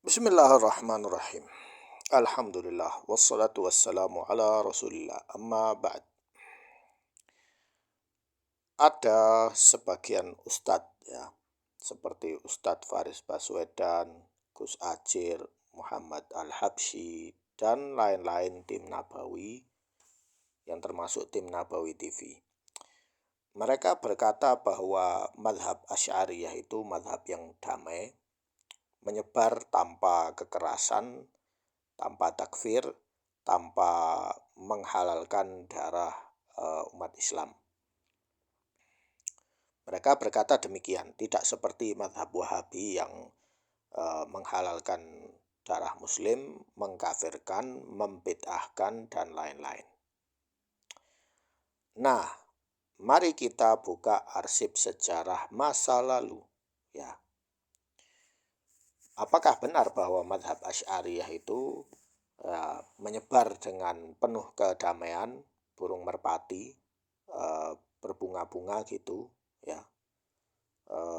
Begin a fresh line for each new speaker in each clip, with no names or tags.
Bismillahirrahmanirrahim. Alhamdulillah wassalatu wassalamu ala Rasulillah. Amma ba'd. Ada sebagian ustadz ya, seperti Ustadz Faris Baswedan, Gus Acir, Muhammad Al-Habsyi dan lain-lain tim Nabawi yang termasuk tim Nabawi TV. Mereka berkata bahwa madhab Asy'ariyah itu madhab yang damai, menyebar tanpa kekerasan, tanpa takfir, tanpa menghalalkan darah umat Islam. Mereka berkata demikian, tidak seperti madhab Wahabi yang menghalalkan darah muslim, mengkafirkan, membid'ahkan, dan lain-lain. Nah, mari kita buka arsip sejarah masa lalu. Ya, apakah benar bahwa madhab Asy'ariyah itu menyebar dengan penuh kedamaian, burung merpati, berbunga-bunga gitu ya.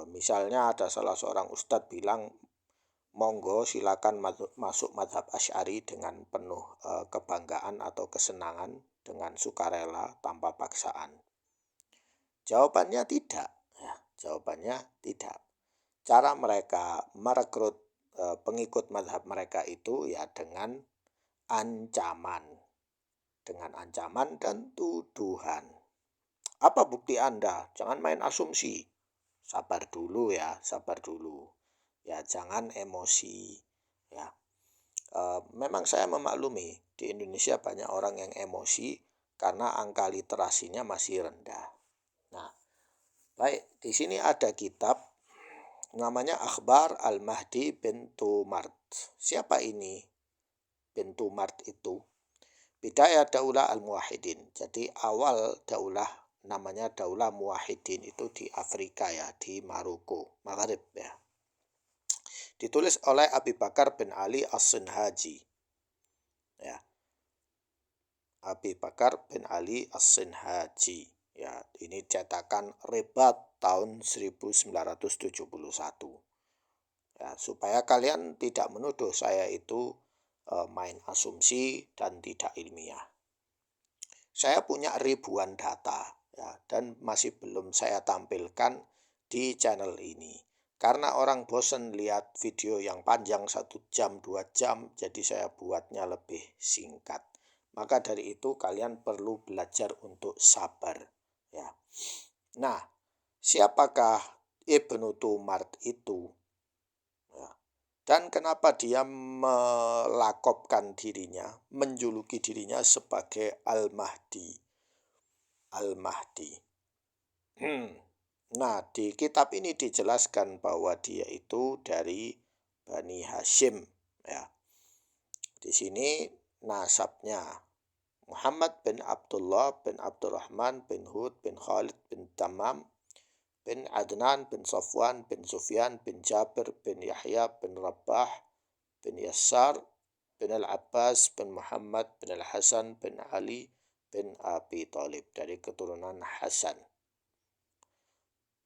Misalnya ada salah seorang ustadz bilang, monggo silakan masuk madhab Asy'ari dengan penuh kebanggaan atau kesenangan, dengan sukarela tanpa paksaan. Jawabannya tidak ya, jawabannya tidak. Cara mereka merekrut pengikut madhab mereka itu ya dengan ancaman dan tuduhan. Apa bukti Anda? Jangan main asumsi. Sabar dulu ya, sabar dulu. Ya, jangan emosi. Ya, memang saya memaklumi di Indonesia banyak orang yang emosi karena angka literasinya masih rendah. Nah, baik, di sini ada kitab namanya Akhbar Al-Mahdi bin Tumart. Siapa ini bin Tumart itu? Bidayah Daulah Al-Muwahhidin. Jadi awal daulah namanya Daulah Muwahhidin itu di Afrika ya, di Maroko, Maghrib ya. Ditulis oleh Abi Bakar bin Ali As-Sinhaji. Ya. Abi Bakar bin Ali As-Sinhaji. Ya, ini cetakan Ribat tahun 1971. Ya, supaya kalian tidak menuduh saya itu main asumsi dan tidak ilmiah. Saya punya ribuan data ya, dan masih belum saya tampilkan di channel ini. Karena orang bosan lihat video yang panjang 1 jam, 2 jam, jadi saya buatnya lebih singkat. Maka dari itu kalian perlu belajar untuk sabar ya. Nah, siapakah Ibnu Tumart itu? Dan kenapa dia melakopkan dirinya, menjuluki dirinya sebagai Al-Mahdi. Al-Mahdi. Nah, di kitab ini dijelaskan bahwa dia itu dari Bani Hashim. Ya. Di sini nasabnya Muhammad bin Abdullah bin Abdurrahman bin Hud bin Khalid bin Tamam bin Adnan bin Safwan bin Sufyan bin Jabir bin Yahya bin Rabbah bin Yassar bin Al-Abbas bin Muhammad bin Al-Hasan bin Ali bin Abi Thalib, dari keturunan Hasan.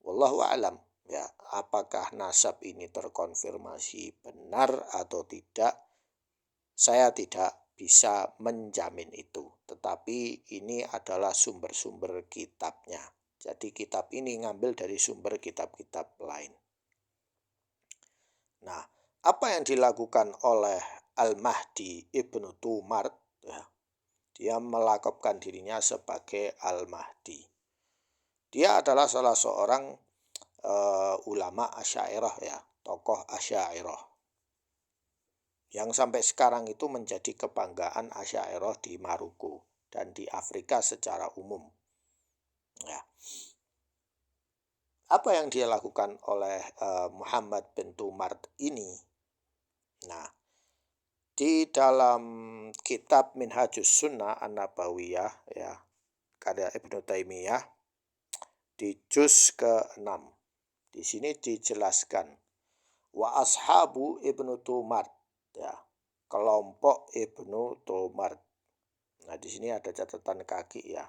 Wallahu a'lam ya, apakah nasab ini terkonfirmasi benar atau tidak, saya tidak bisa menjamin itu. Tetapi ini adalah sumber-sumber kitabnya. Jadi kitab ini ngambil dari sumber kitab-kitab lain. Nah, apa yang dilakukan oleh Al-Mahdi Ibnu Tumart ya, dia melakopkan dirinya sebagai Al-Mahdi. Dia adalah salah seorang ulama Asy'ariyah ya, tokoh Asy'ariyah yang sampai sekarang itu menjadi kebanggaan Asy'ariyah di Maroko dan di Afrika secara umum. Ya. Apa yang dia lakukan oleh Muhammad bin Tumart ini? Nah, di dalam kitab Minhajus Sunnah An-Nabawiyah ya, karya Ibnu Taimiyah, di juz ke-6. Di sini dijelaskan wa ashabu Ibnu Tumart ya, kelompok Ibnu Tumart. Nah, di sini ada catatan kaki ya.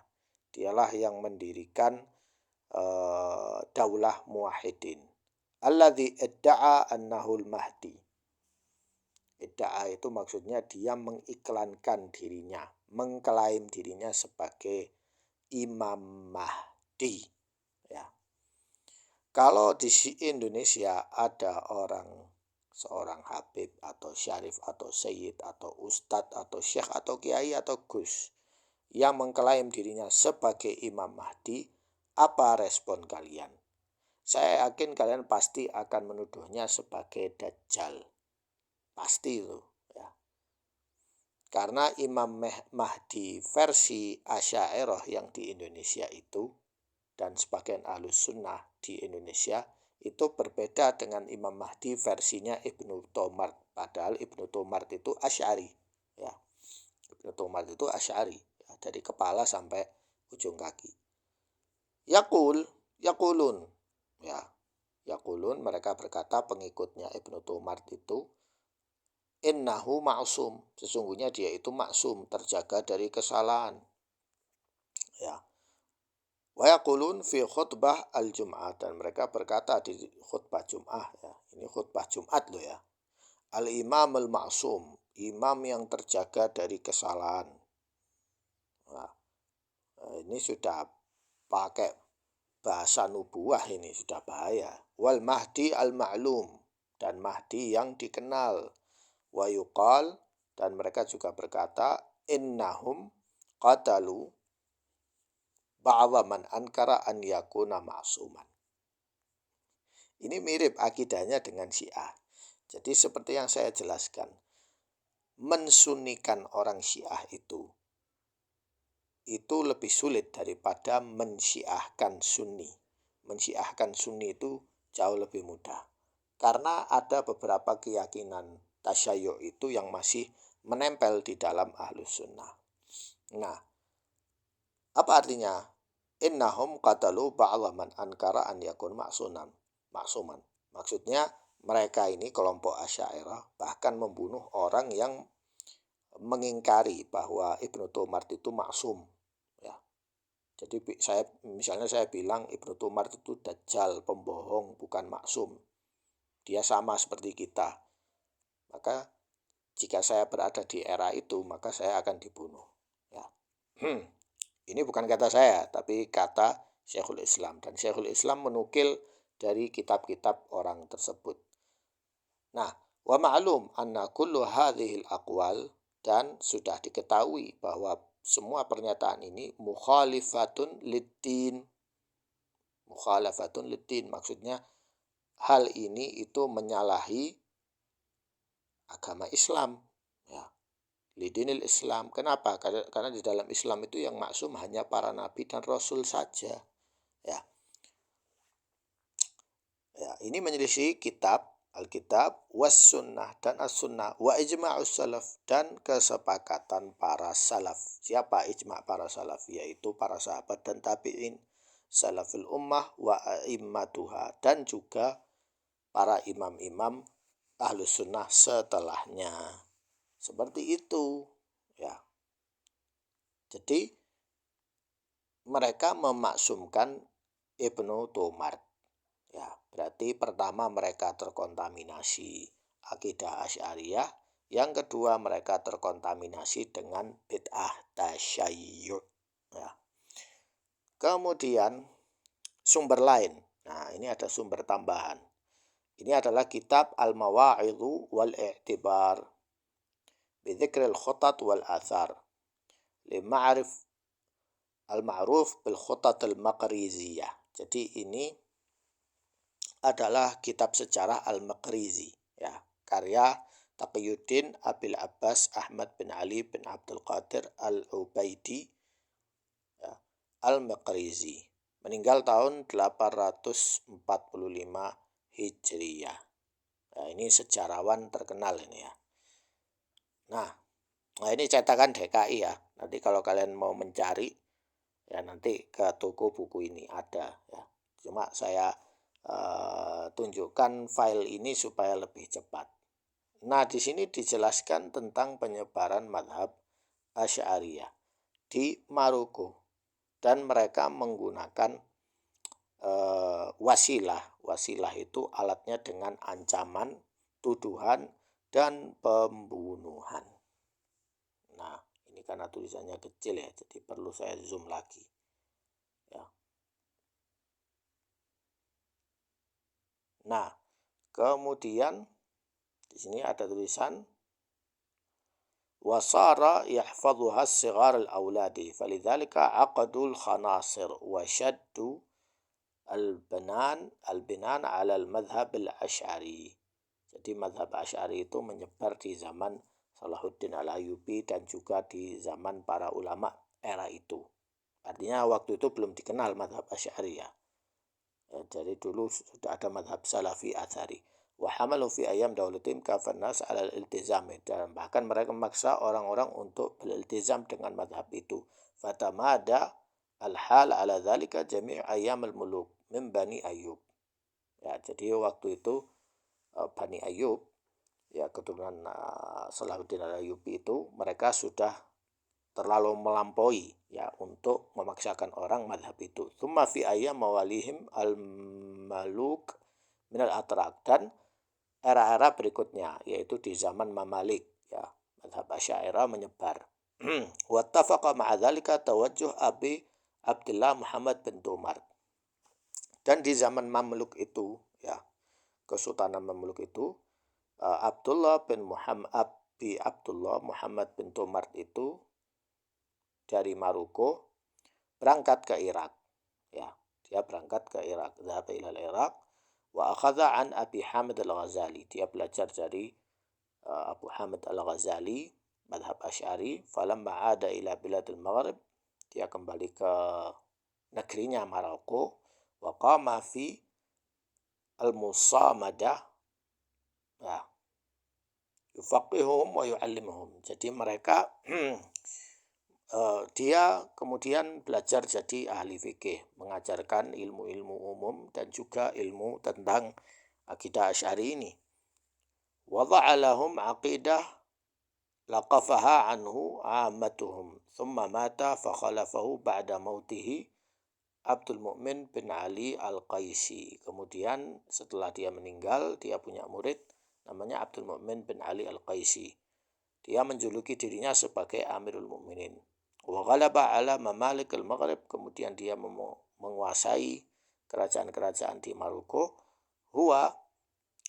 Dialah yang mendirikan Daulah Muwahhidin alladzi idda'a annahul Mahdi. Idda'a itu maksudnya dia mengiklankan dirinya, mengklaim dirinya sebagai Imam Mahdi. Ya. Kalau di Indonesia ada seorang habib atau syarif atau sayyid atau ustadz atau syekh atau kiai atau gus yang mengklaim dirinya sebagai Imam Mahdi, apa respon kalian? Saya yakin kalian pasti akan menuduhnya sebagai Dajjal. Pasti itu. Ya. Karena Imam Mahdi versi Asy'ariyah yang di Indonesia itu dan sebagian Ahlus Sunnah di Indonesia itu berbeda dengan Imam Mahdi versinya Ibnu Tomart. Padahal Ibnu Tomart itu Asy'ari. Ya. Ibnu Tomart itu Asy'ari. Ya, dari kepala sampai ujung kaki. Yakulun. Ya. Yakulun, mereka berkata, pengikutnya Ibnu Tomart itu, innahu ma'sum, sesungguhnya dia itu maksum, terjaga dari kesalahan. Ya. Wa yaqulun fi khutbah al-Jum'ah, dan mereka berkata di khutbah Jum'ah, ya. Ini khutbah Jumat loh ya. Al-Imam al-Ma'sum, imam yang terjaga dari kesalahan. Nah, ini sudah pakai bahasa nubuah, ini sudah bahaya. Wal Mahdi al-Ma'lum, dan Mahdi yang dikenal. Wa yuqal, dan mereka juga berkata, innahum qatalu ba'dha man ankara an yakuna ma'suman. Ini mirip akidahnya dengan Syiah. Jadi seperti yang saya jelaskan, mensunikan orang Syiah itu lebih sulit daripada mensyiahkan Sunni. Mensyiahkan Sunni itu jauh lebih mudah. Karena ada beberapa keyakinan tasyayyu' itu yang masih menempel di dalam Ahlus Sunnah. Nah, apa artinya? Innahum qatalu ba'dha man ankara an yakun ma'suman. Maksudnya mereka ini kelompok Asy'ariyah bahkan membunuh orang yang mengingkari bahwa Ibnu Tomart itu maksum. Ya. Jadi misalnya saya bilang Ibnu Tomart itu dajjal, pembohong, bukan maksum. Dia sama seperti kita. Maka jika saya berada di era itu, maka saya akan dibunuh. Ya. Ini bukan kata saya, tapi kata Syekhul Islam. Dan Syekhul Islam menukil dari kitab-kitab orang tersebut. Nah, wa ma'lum anna kullu hadhil aqwal, dan sudah diketahui bahwa semua pernyataan ini mukhalifatun lid-din. Mukhalafatun lid-din, maksudnya hal ini itu menyalahi agama Islam. Ya. Lidinil Islam. Kenapa? Karena di dalam Islam itu yang maksum hanya para nabi dan rasul saja. Ya. Ya, ini menyelisih kitab Alkitab was sunnah dan as-sunnah wa ijma'us salaf, dan kesepakatan para salaf. Siapa ijma' para salaf? Yaitu para sahabat dan tabi'in, salaful ummah wa a'immatuha, dan juga para imam-imam Ahlus Sunnah setelahnya. Seperti itu, ya. Jadi mereka memaksumkan Ibnu Tomart. Ya, berarti pertama mereka terkontaminasi akidah Asy'ariyah, yang kedua mereka terkontaminasi dengan bid'ah tasyayyu'. Ya. Kemudian sumber lain. Nah, ini ada sumber tambahan. Ini adalah kitab Al-Mawa'idhu wal I'tibar bi dzikril khutat wal athar li ma'rif al-ma'ruf bil khutat al-maqriziyah. Jadi ini adalah kitab sejarah Al-Maqrizi, ya, karya Taqiyuddin Abil Abbas Ahmad bin Ali bin Abdul Qadir Al-Ubaidi, ya, Al-Maqrizi, meninggal tahun 845 Hijriyah. Ya, ini sejarawan terkenal ini ya. Nah, ini cetakan DKI ya. Nanti kalau kalian mau mencari, ya nanti ke toko buku ini ada ya. Cuma saya tunjukkan file ini supaya lebih cepat. Nah, di sini dijelaskan tentang penyebaran mazhab Asy'ariyah di Maroko, dan mereka menggunakan wasilah. Wasilah itu alatnya dengan ancaman, tuduhan, dan pembunuhan. Nah, ini karena tulisannya kecil ya, jadi perlu saya zoom lagi. Ya. Nah, kemudian di sini ada tulisan wasara yahfadhuha as-sighar al-auladi falidhalika aqdul khanasir wa shaddu al-binan ala al-madhhab al-asy'ari. Jadi madhab Asy'ari itu menyebar di zaman Salahuddin al-Ayyubi dan juga di zaman para ulama era itu. Artinya waktu itu belum dikenal madhab Asy'ari ya. Jadi dulu sudah ada madhab Salafi Athari. Wa hamalu fi ayam daulatim kafan nas ala al-iltizam, dan bahkan mereka memaksa orang-orang untuk beriltizam dengan madhab itu. Fatamada al-hal ala dhalika jami' ayam al-muluk min Bani Ayyub. Ya, jadi waktu itu Bani Ayyub, ya keturunan Salahuddin al-Ayyubi itu, mereka sudah terlalu melampaui ya untuk memaksakan orang madhab itu. Tsumma fi ayyam mawalihim al-maluk minal atrak, dan era-era berikutnya yaitu di zaman Mamalik ya madhab Asy'ariyah menyebar. Wattafaqa ma'a dzalika tawajjuh Abi Abdullah Muhammad bin Tumar. Dan di zaman Mamluk itu ya, Kesultanan Mamluk itu, Abdullah Muhammad bin Tumar itu dari Maroko berangkat ke Irak. Ya, dia berangkat ke Irak, dhahaba ilal Irak wa akhadha an Abi Hamid al-Ghazali. Dia belajar dari Abu Hamid al-Ghazali madhab Asy'ari. Falamma ada ila biladil Maghrib, dia kembali ke negerinya Maroko. Wa qama fi al-musamadah, ya, yufaqihuhum wa yu'allimuhum. Jadi mereka dia kemudian belajar jadi ahli fikih, mengajarkan ilmu-ilmu umum dan juga ilmu tentang akidah Asy'ari ini. Wada'a lahum aqidah laqafaha anhu ammatuhum, thumma mata fakhalafahu ba'da mautihi Abdul Mu'min bin Ali al-Qaisi. Kemudian setelah dia meninggal, dia punya murid namanya Abdul Mu'min bin Ali al-Qaisi. Dia menjuluki dirinya sebagai Amirul Mukminin. Wa ghalaba ala mamalik al-Maghrib, kemudian dia menguasai kerajaan-kerajaan di Maroko. Huwa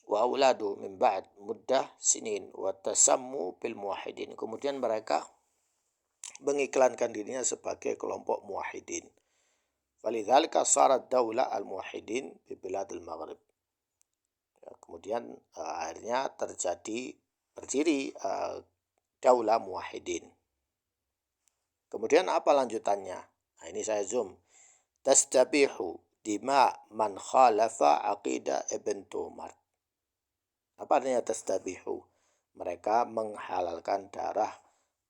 wa auladu min ba'd muddah sinin wa tasammu bil muwahhidin. Kemudian mereka mengiklankan dirinya sebagai kelompok muwahhidin. Falidzalika sarat daulah al-muwahhidin bi biladil Maghrib. Ya, kemudian akhirnya berdiri daulah muwahhidin. Kemudian apa lanjutannya? Nah, ini saya zoom. Tastabihu dima man khalafa aqidah Ibn Tumar. Apa artinya tastabihu? Mereka menghalalkan darah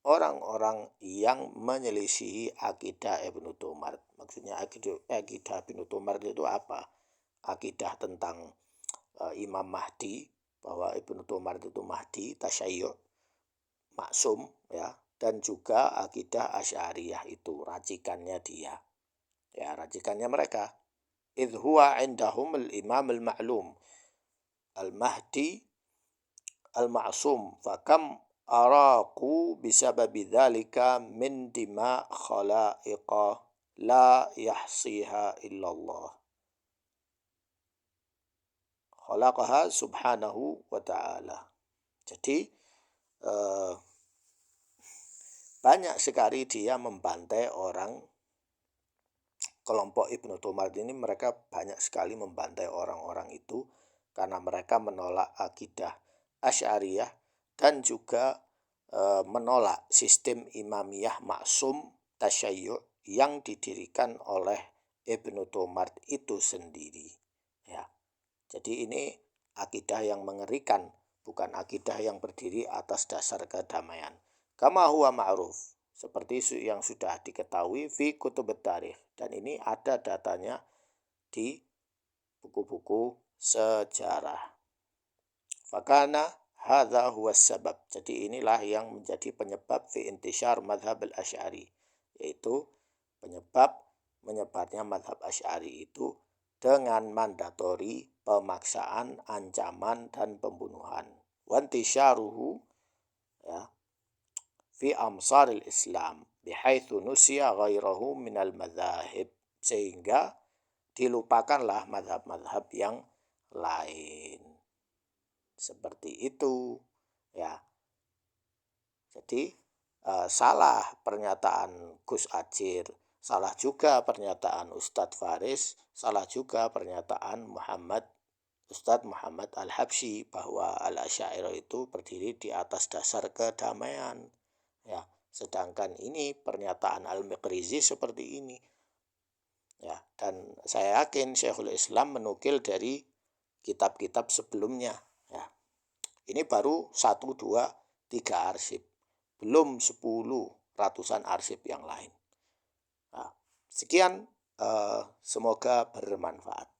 orang-orang yang menyelisihi akidah Ibnu Tumar. Maksudnya akidah Ibnu Tumar itu apa? Akidah tentang Imam Mahdi, bahwa Ibnu Tumar itu Mahdi, tasyayyu', maksum ya, dan juga akidah Asy'ariyah itu racikannya dia. Ya, racikannya mereka. Idh huwa indahum al-imam al-ma'lum al-Mahdi al-ma'sum, fakam araku bisababi dzalika min dima khalaiqa la yahsiha illallah khalaqaha subhanahu wa ta'ala. Jadi banyak sekali dia membantai orang kelompok Ibnu Tumar ini. Mereka banyak sekali membantai orang-orang itu karena mereka menolak akidah Asy'ariyah dan juga menolak sistem imamiyah maksum tasyayyu' yang didirikan oleh Ibnu Tumar itu sendiri. Ya, jadi ini akidah yang mengerikan, bukan akidah yang berdiri atas dasar kedamaian. Kama huwa ma'ruf, seperti yang sudah diketahui fi kutubut tarikh, dan ini ada datanya di buku-buku sejarah. Fakana hadza huwa sabab. Jadi inilah yang menjadi penyebab fi intishar madhab al-Asy'ari, yaitu penyebab menyebarnya madhab Asy'ari itu dengan mandatori, pemaksaan, ancaman, dan pembunuhan. wa intisyaruhu ya fi amsaril Islam bihaitsu nusiya ghairahu minal madzahib, sehingga dilupakanlah madhab-madhab yang lain. Seperti itu ya. Jadi salah pernyataan Gus Adjir, salah juga pernyataan Ustadz Faris, salah juga pernyataan Ustadz Muhammad Al-Habsyi bahwa Al-Asy'ariyah itu berdiri di atas dasar kedamaian. Ya, sedangkan ini pernyataan Al-Miqrizi seperti ini. Ya, dan saya yakin Syekhul Islam menukil dari kitab-kitab sebelumnya. Ya, ini baru 1, 2, 3 arsip. Belum 10 ratusan arsip yang lain. Nah, sekian, semoga bermanfaat.